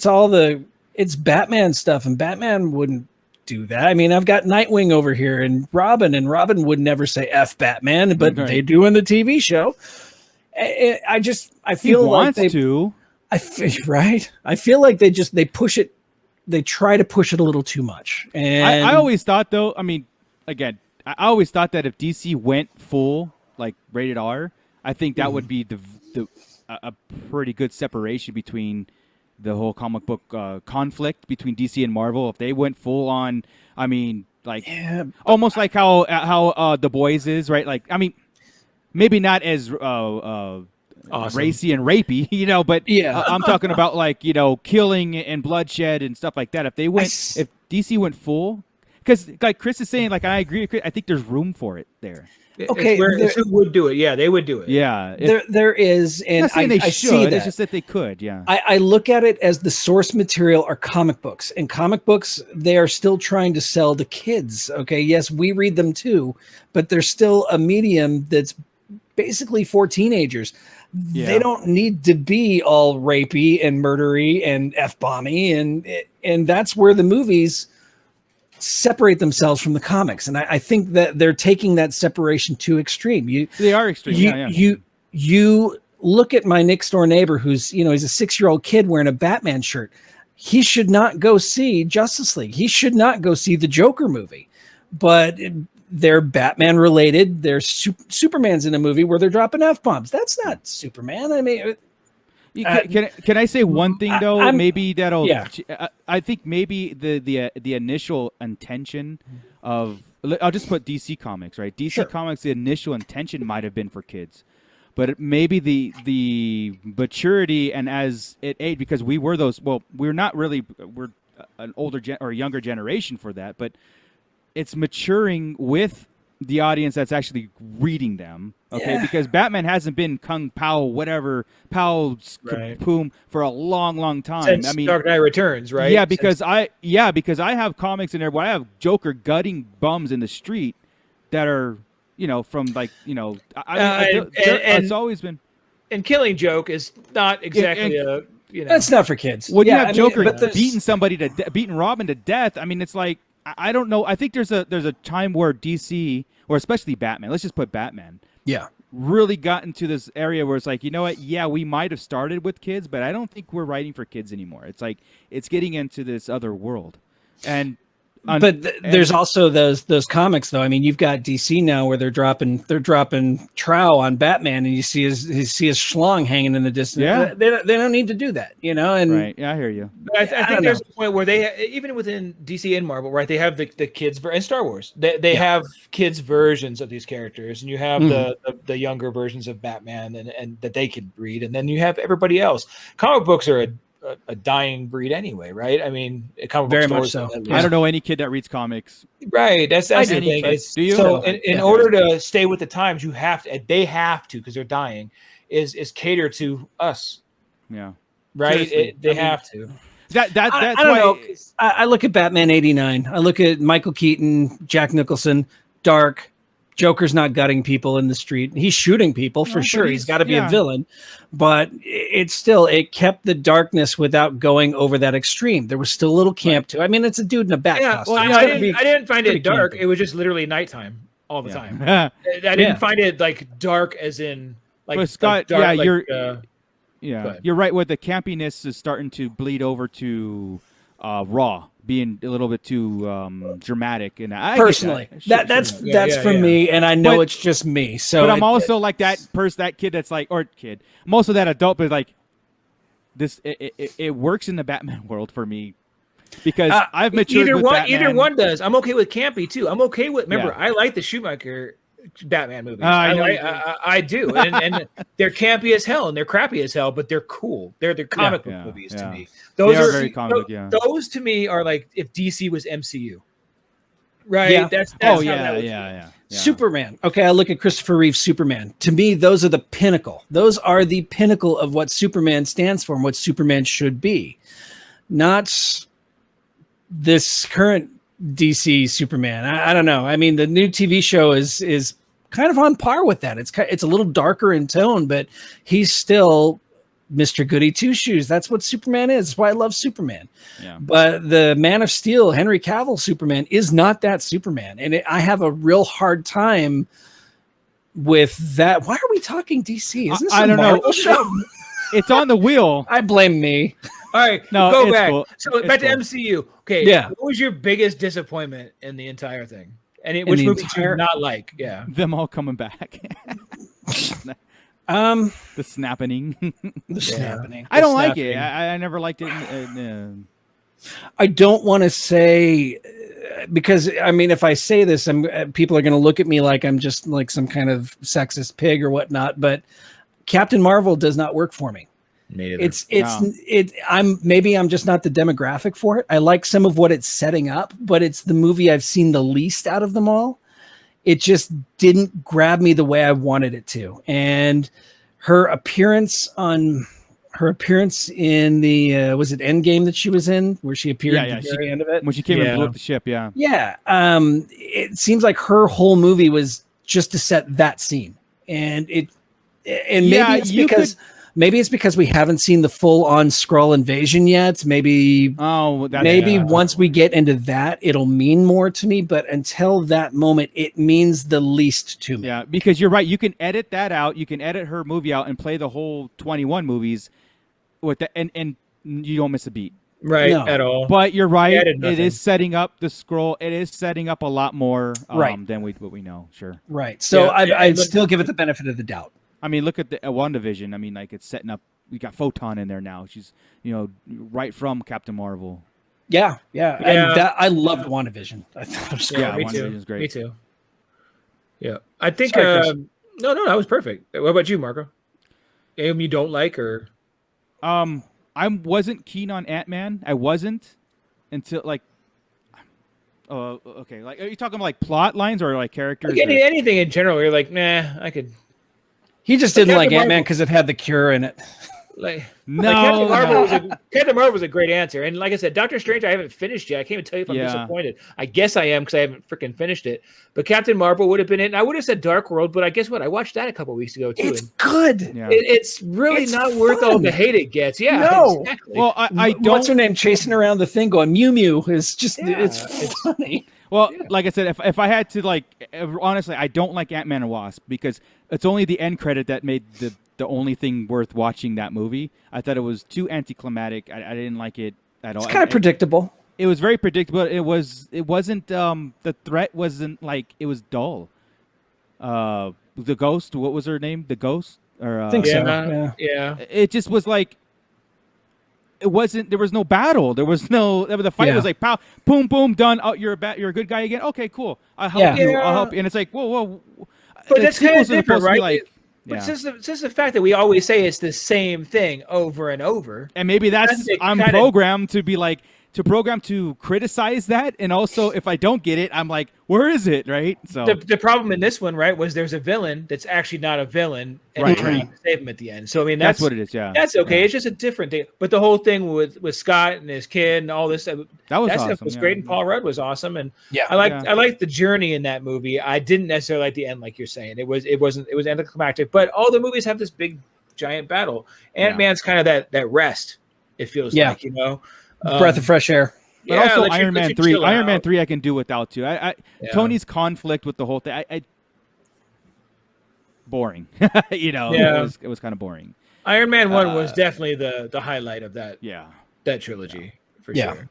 it's Batman stuff, and Batman wouldn't do that. I mean, I've got Nightwing over here and Robin would never say F Batman, but they do in the TV show. I feel like they do. I feel like they push it. They try to push it a little too much. And I always thought, though, I mean, again, I always thought that if DC went full, like rated R, I think that would be a pretty good separation between the whole comic book conflict between DC and Marvel. If they went full on, I mean, like almost like how The Boys is, right? Like, I mean, maybe not as racy and rapey, but I'm talking about like, killing and bloodshed and stuff like that. If DC went full, because like Chris is saying, like, I agree. I think there's room for it there. Okay, who would do it? Yeah, they would do it. Yeah, there is, and I see that. It's just that they could. Yeah, I look at it as the source material are comic books, and comic books, they are still trying to sell to kids. Okay, yes, we read them too, but they're still a medium that's basically for teenagers. Yeah. They don't need to be all rapey and murdery and F-bomby, and that's where the movies separate themselves from the comics. And I think that they're taking that separation too extreme. They are extreme. You look at my next door neighbor who's, he's a 6-year-old kid wearing a Batman shirt. He should not go see Justice League. He should not go see the Joker movie, but they're Batman related. There's Superman's in a movie where they're dropping F-bombs. That's not Superman. I mean, can I say one thing though? Maybe that'll. Yeah. I think maybe the initial intention of, I'll just put DC Comics, right? DC Comics, the initial intention might have been for kids, but maybe the maturity and as it aged, because we were those. Well, we're not really. We're an older or younger generation for that, but it's maturing with the audience that's actually reading them, okay? Yeah. Because Batman hasn't been Kung Pao, whatever, Pao, Poom for a long, long time. Since Dark Knight Returns, right? Yeah, because I have comics in there where I have Joker gutting bums in the street that are, from like, it's always been. And Killing Joke is not exactly That's not for kids. When you have Joker beating Robin to death, I mean, it's like, I don't know. I think there's a time where DC, or especially Batman, let's just put Batman, really got into this area where it's like, you know what? Yeah, we might have started with kids, but I don't think we're writing for kids anymore. It's like it's getting into this other world, and there's also those comics though. I mean, you've got DC now where they're dropping trow on Batman, and you see his schlong hanging in the distance. Yeah, they don't need to do that, And right, yeah, I hear you. But I think there's a point where they, even within DC and Marvel, right? They have the kids and Star Wars. They have kids versions of these characters, and you have the younger versions of Batman, and that they can read, and then you have everybody else. Comic books are a dying breed anyway, right? I mean, very much so. I don't know any kid that reads comics. Right, that's the thing. Do you? So in order to stay with the times, they have to, because they're dying, is cater to us. Yeah, right. They have to. That's I don't know. I look at Batman '89. I look at Michael Keaton, Jack Nicholson, Dark. Joker's not gutting people in the street. He's shooting people for sure. He's got to be a villain, but it kept the darkness without going over that extreme. There was still a little camp to. I mean, it's a dude in a bat costume. Well, I didn't find it dark. Campy. It was just literally nighttime all the time. I didn't find it like dark as in like. But Scott, like dark, you're right. What the campiness is starting to bleed over to Raw. Being a little bit too dramatic, and I personally that's for me, and I know it's just me. So, but I'm also like that kid that's like, or kid. I'm also that adult, but like this, it works in the Batman world for me because I've matured. Either one does. I'm okay with campy too. I'm okay with. Remember, I like the Schumacher Batman movies. I do, and they're campy as hell and they're crappy as hell, but they're cool. They're comic book movies to me. Those are very comic. Those to me are like if DC was MCU, right? Yeah. That's yeah. Superman. Okay, I look at Christopher Reeve's Superman. To me, those are the pinnacle. Those are the pinnacle of what Superman stands for and what Superman should be. Not this current DC Superman. I don't know. I mean, the new TV show is kind of on par with that. It's a little darker in tone, but he's still Mr. Goody Two Shoes. That's what Superman is. That's why I love Superman. Yeah. But the Man of Steel, Henry Cavill Superman, is not that Superman, and I have a real hard time with that. Why are we talking DC? Isn't this I don't know. Show? It's on the wheel. I blame me. All right, go back. Cool. So back to MCU. Okay, what was your biggest disappointment in the entire thing? And which movie did you not like? Yeah, them all coming back. The snapping. I don't like it. I never liked it. I don't want to say because I mean, if I say this, people are going to look at me like I'm just like some kind of sexist pig or whatnot. But Captain Marvel does not work for me. I'm just not the demographic for it. I like some of what it's setting up, but it's the movie I've seen the least out of them all. It just didn't grab me the way I wanted it to. And her appearance in the was it Endgame that she was in, where she appeared at the very end of it when she came and blew up the ship. It seems like her whole movie was just to set that scene, and maybe it's because we haven't seen the full-on Skrull invasion yet. Maybe once we get into that, it'll mean more to me. But until that moment, it means the least to me. Yeah, because you're right. You can edit that out. You can edit her movie out and play the whole 21 movies with that, and you don't miss a beat. Right, at all. But you're right. It is setting up the Skrull. It is setting up a lot more than what we know. Sure. Right. So I'd still give it the benefit of the doubt. I mean, look at the WandaVision. I mean, like, it's setting up. We got Photon in there now. She's, right from Captain Marvel. Yeah. And I loved WandaVision. I thought it was great. Yeah, WandaVision's great. Me too. Yeah, I think. No, that was perfect. What about you, Marco? Anyone you don't like, or? I wasn't keen on Ant-Man. I wasn't until like. Oh, okay. Like, are you talking about like plot lines or like characters? Like anything in general, you're like, nah, I could. He just didn't like Ant-Man because it had the cure in it. Captain Marvel was a great answer. And like I said, Doctor Strange, I haven't finished yet. I can't even tell you if I'm disappointed. I guess I am because I haven't freaking finished it. But Captain Marvel would have been it. And I would have said Dark World, but I guess what? I watched that a couple weeks ago too. It's good. Yeah. It's really not worth all the hate it gets. Yeah, no. Exactly. Well, I don't. What's her name? Chasing around the thing going Mew Mew is just it's funny. Well, like I said, if I had to honestly, I don't like Ant-Man and Wasp because it's only the end credit that made the only thing worth watching that movie. I thought it was too anticlimactic. I didn't like it at all. It's kind of predictable. It was very predictable. It wasn't the threat wasn't like it was dull. The ghost, what was her name? The ghost? Or I think so. Yeah. It just was like it wasn't. There was no battle. There was no. The fight was like pow, boom, boom, done. Oh, you're a good guy again. Okay, cool. I'll help you. I'll help you. And it's like whoa. But that's kind of different, right? But since the fact that we always say it's the same thing over and over, and maybe I'm programmed to be like to criticize that, and also if I don't get it, I'm like, where is it, right? So the problem in this one, right, was there's a villain that's actually not a villain, and trying to save him at the end. So I mean, that's what it is. Yeah, that's okay. Yeah. It's just a different thing. But the whole thing with Scott and his kid and all this that awesome. Stuff was great, and Paul Rudd was awesome, and I liked the journey in that movie. I didn't necessarily like the end, like you're saying. It was anticlimactic, but all the movies have this big giant battle. Ant-Man's kind of that rest. It feels like breath of fresh air. But also Iron Man 3. Iron Man 3 I can do without too. Tony's conflict with the whole thing. Boring. It was kind of boring. Iron Man 1 was definitely the highlight of that. Yeah. That trilogy for sure.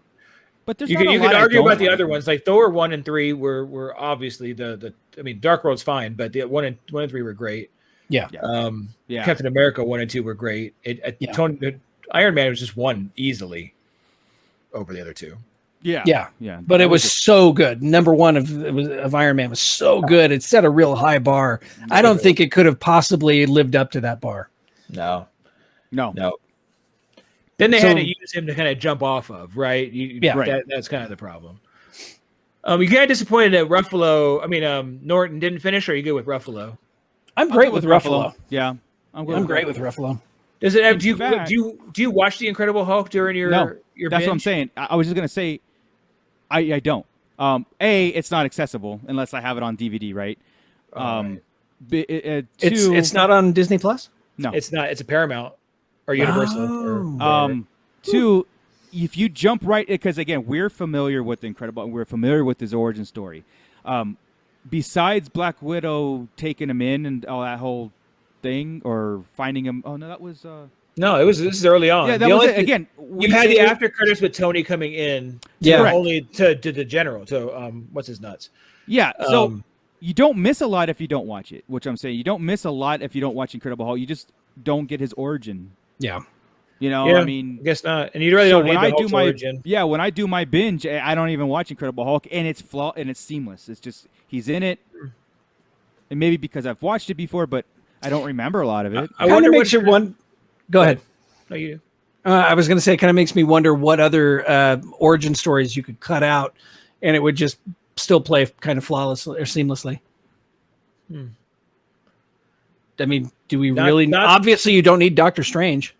But there's you could argue about the other ones. Like Thor 1 and 3 were obviously I mean, Dark World's fine, but the 1 and 3 were great. Yeah. Captain America 1 and 2 were great. Iron Man was just one easily over the other two. Yeah. But it was so good. Number one of Iron Man was so good. It set a real high bar. I don't think it could have possibly lived up to that bar. No. Then they had to use him to kind of jump off of, right? That's kind of the problem. You kind of disappointed that Norton didn't finish, or are you good with Ruffalo? I'm great with Ruffalo. Yeah. I'm great with Ruffalo. Does it have, do you watch The Incredible Hulk during your No, your that's binge? what I'm saying. I was just gonna say, I don't. It's not accessible unless I have it on DVD, right? It's not on Disney Plus. No, it's not. It's a Paramount or Universal. Two, if you jump right, because again, we're familiar with the Incredible, we're familiar with his origin story. Besides Black Widow taking him in and all that whole thing, or finding him. Oh no, that was. No, this is early on. Yeah, that was it. Again, you've had the after credits with Tony coming in. Only to the general. To what's his nuts. Yeah. So you don't miss a lot if you don't watch it. Which I'm saying, you don't miss a lot if you don't watch Incredible Hulk. You just don't get his origin. Yeah. I mean, I guess not. And you really don't need the Hulk's origin. Yeah, when I do my binge, I don't even watch Incredible Hulk, and it's flawed and it's seamless. It's just he's in it, and maybe because I've watched it before, but I don't remember a lot of it. I kind of makes you one. Go ahead. No, you do. I was going to say, it kind of makes me wonder what other origin stories you could cut out, and it would just still play kind of flawlessly or seamlessly. I mean, do we really? Obviously, you don't need Doctor Strange.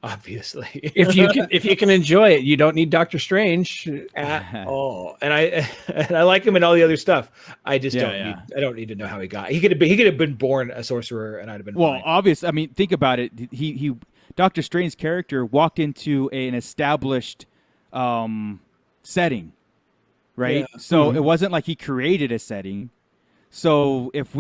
Obviously, if you can enjoy it, you don't need Doctor Strange at all. And I like him and all the other stuff. I just I don't need to know how he got. He could have been born a sorcerer, and I'd have been fine. Obviously. I mean, think about it. He Doctor Strange's character walked into an established setting, right? Yeah. So it wasn't like he created a setting. So if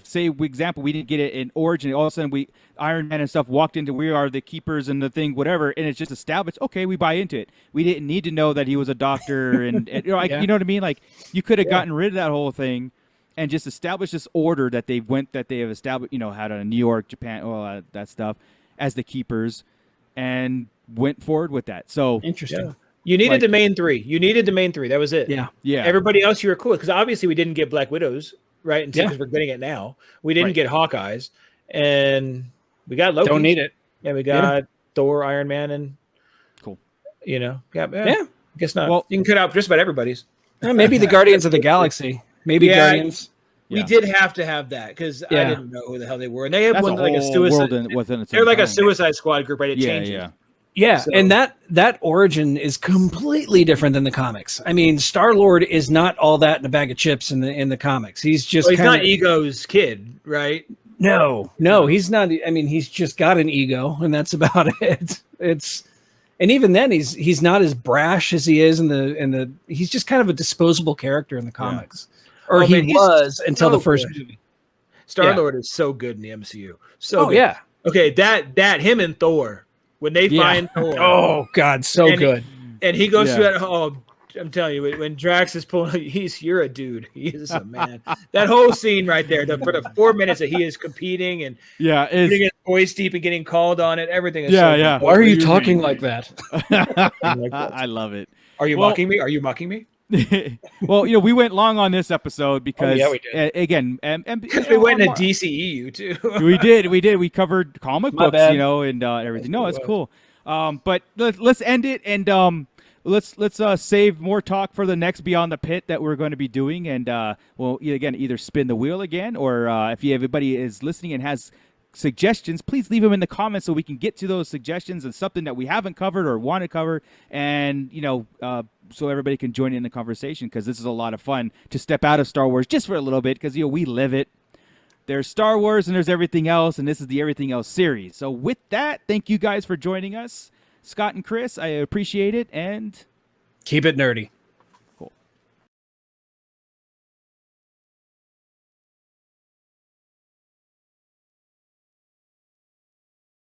say, for example, we didn't get it in Origin, all of a sudden Iron Man and stuff walked into, we are the keepers and the thing, whatever, and it's just established. Okay, we buy into it. We didn't need to know that he was a doctor, and you know what I mean? Like, you could have gotten rid of that whole thing and just established this order that they have established. You know, had a New York, Japan, all that stuff as the keepers, and went forward with that. So interesting. Yeah. You needed the main three. That was it. Yeah. Everybody else, you were cool, because obviously we didn't get Black Widows. Right, and because we're getting it now, we didn't get Hawkeyes, and we got Loki. Don't need it. Yeah, we got Thor, Iron Man, and cool. You know, yeah. Guess not. Well, you can cut out just about everybody's. Maybe the Guardians of the Galaxy. Maybe Guardians. We did have to have that because I didn't know who the hell they were, and they had one like a suicide. They're like a Suicide Squad group, right? It changes. Yeah, so, and that origin is completely different than the comics. I mean, Star-Lord is not all that in a bag of chips in the comics. He's just he's not Ego's kid, right? No, he's not. I mean, he's just got an ego, and that's about it. And even then, he's not as brash as he is in the. He's just kind of a disposable character in the comics, or he was until the first movie. Star-Lord is so good in the MCU. So good. Yeah. Okay, that him and Thor. When they find Thor. Oh, God, so good. And he goes through that. Oh, I'm telling you, when Drax is pulling, you're a dude. He is a man. That whole scene right there, for the 4 minutes that he is competing and getting his voice deep and getting called on it, everything is so good. Why are you talking like that? I love it. Are you mocking me? Are you mocking me? Well, we went long on this episode because we did. Again, we went into DCEU too. we did. We covered comic books, and everything. No, it's cool. But let's end it, and let's save more talk for the next Beyond the Pit that we're going to be doing, and we'll either spin the wheel again, or if everybody is listening and has suggestions, please leave them in the comments so we can get to those suggestions and something that we haven't covered or want to cover, and so everybody can join in the conversation, because this is a lot of fun to step out of Star Wars just for a little bit, because we live it. There's Star Wars and there's everything else, and this is the Everything Else series. So with that, thank you guys for joining us, Scott and Chris. I appreciate it, and keep it nerdy.